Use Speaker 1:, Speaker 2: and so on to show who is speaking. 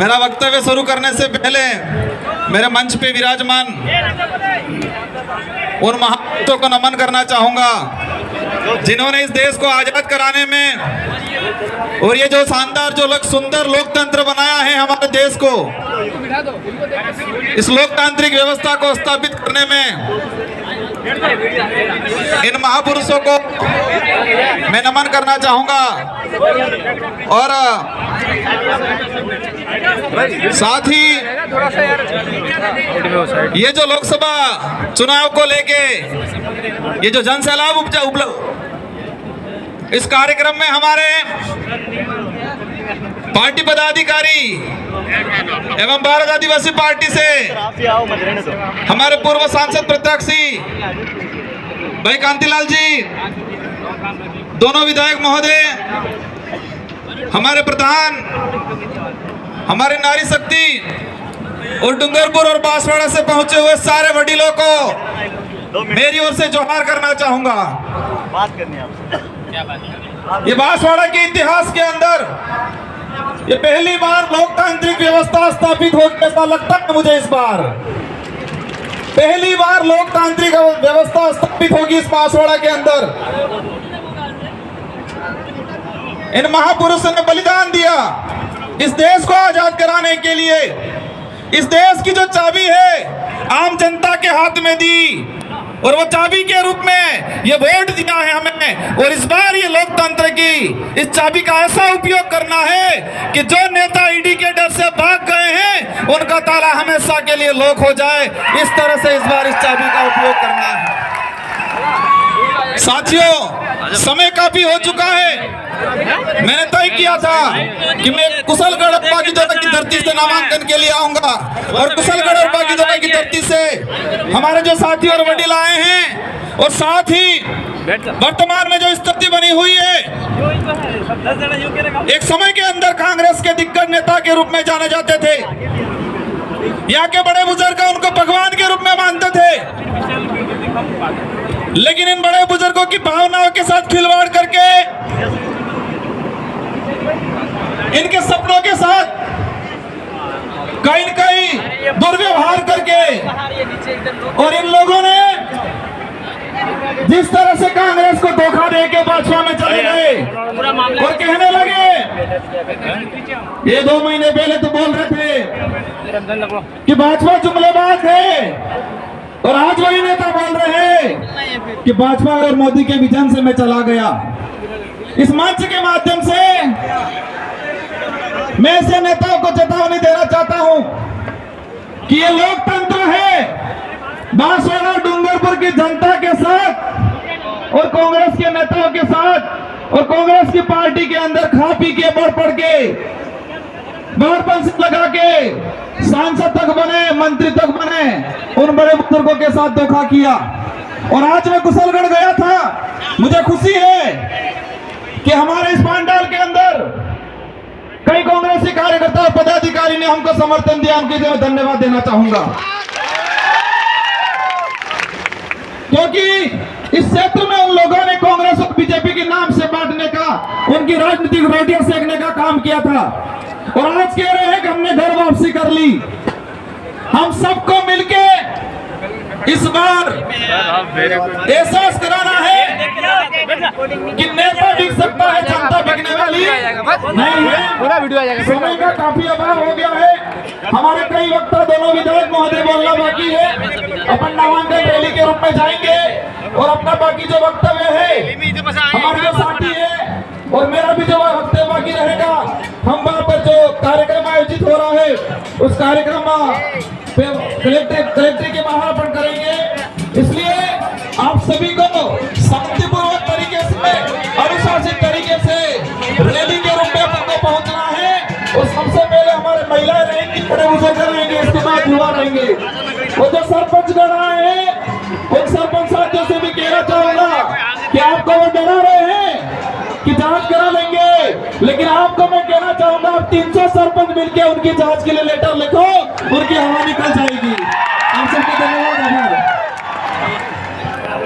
Speaker 1: मेरा वक्तव्य शुरू करने से पहले मेरे मंच पे विराजमान उन महापुरुषों को नमन करना चाहूंगा जिन्होंने इस देश को आजाद कराने में और ये जो शानदार जो सुंदर लोकतंत्र बनाया है हमारे देश को, इस लोकतांत्रिक व्यवस्था को स्थापित करने में इन महापुरुषों को मैं नमन करना चाहूंगा। और साथ ही ये जो लोकसभा चुनाव को लेके ये जो जन सैलाब इस कार्यक्रम में हमारे पार्टी पदाधिकारी एवं भारत आदिवासी पार्टी से हमारे पूर्व सांसद प्रत्याशी भाई कांतिलाल जी, दोनों विधायक महोदय, हमारे प्रधान, हमारे नारी शक्ति और डूंगरपुर और बांसवाड़ा से पहुंचे हुए सारे वडीलों को मेरी ओर से जोहार करना चाहूंगा।
Speaker 2: बात करनी है आपसे।
Speaker 1: ये बांसवाड़ा के इतिहास के अंदर ये पहली बार लोकतांत्रिक व्यवस्था स्थापित होगी, ऐसा लगता है मुझे। इस बार पहली बार लोकतांत्रिक व्यवस्था स्थापित होगी इस बांसवाड़ा के अंदर। इन महापुरुषों ने बलिदान दिया इस देश को आजाद कराने के लिए। इस देश की जो चाबी है आम जनता के हाथ में दी और वो चाबी के रूप में ये वोट दिया है हमें। और इस बार ये लोकतंत्र की इस चाबी का ऐसा उपयोग करना है कि जो नेता ईडी के डर से भाग गए हैं उनका ताला हमेशा के लिए लॉक हो जाए। इस तरह से इस बार इस चाबी का उपयोग करना है। साथियों, समय काफी हो चुका है। मैंने तय किया था कि मैं कुशलगढ़ अप्पा की जगह की धरती से नामांकन के लिए आऊंगा और कुशलगढ़ अप्पा की जगह की धरती से हमारे जो साथी और वडील आए हैं और साथ ही वर्तमान में जो स्थिति बनी हुई है, एक समय के अंदर कांग्रेस के दिग्गज नेता के रूप में जाने जाते थे। यहाँ के बड़े बुजुर्ग उनको भगवान के रूप में मानते थे, लेकिन इन बड़े बुजुर्गों की भावनाओं के साथ खिलवाड़ करके, इनके सपनों के साथ कहीं न कहीं दुर्व्यवहार करके और इन लोगों ने जिस तरह से कांग्रेस को धोखा दे के भाजपा में चले गए और कहने लगे, ये 2 महीने पहले तो बोल रहे थे कि भाजपा जुमलेबाज है और आज वही नेता बोल रहे हैं कि भाजपा और मोदी के विजन से मैं चला गया। इस मंच के माध्यम से मैं ऐसे नेताओं को चेतावनी देना चाहता हूं कि ये लोकतंत्र है। बांसवाड़ा और डूंगरपुर की जनता के साथ और कांग्रेस के नेताओं के साथ और कांग्रेस की पार्टी के अंदर खा पी के बढ़ पड़ के बाहरपन से लगा के सांसद तक बने, मंत्री तक बने, उन बड़े बुजुर्गों के साथ धोखा किया। और आज मैं कुशलगढ़ गया था, मुझे खुशी है कि हमारे इस पंडाल के अंदर कई कांग्रेसी कार्यकर्ता और पदाधिकारी ने हमको समर्थन दिया, उनके लिए मैं धन्यवाद देना चाहूंगा। क्योंकि इस क्षेत्र में उन लोगों ने कांग्रेस और बीजेपी के नाम से बांटने का, उनकी राजनीतिक रोटियां सेकने का काम किया था और आज कह रहे हैं कि हमने घर वापसी कर ली। हम सबको मिलके इस बार एहसास कराना है कि नेता बिक सकता है, जनता बिकने वाली नहीं है। समय का काफी अभाव हो गया है। हमारे कई वक्ता, दोनों विधायक महोदय बोलना बाकी है। अपन नामांकन रैली के रूप में जाएंगे और अपना बाकी जो वक्तव्य है हमारे जो साथी है और मेरा भी जो वक्तव्य बाकी रहेगा, हम वहाँ पर जो कार्यक्रम आयोजित हो रहा है उस कार्यक्रम कलेक्ट्रेट के बाहर अपन करेंगे। इसलिए आप सभी को शांतिपूर्वक तरीके से, अनुशासित तरीके से रैली के रूप में अपन को पहुंचना है। और सबसे पहले हमारे महिलाएं रहेंगी, बड़े बुजुर्ग रहेंगे, इसके बाद युवा रहेंगे। और जो सरपंच गण आए हैं उन सरपंच साथियों से भी कहना चाहूंगा कि आपको वो डरा रहे हैं कि जांच करा लेंगे, लेकिन आपको मैं कहना चाहूंगा आप 300 सरपंच मिलकर उनकी जांच के लिए लेटर लिखो, उनकी हवा निकल जाएगी।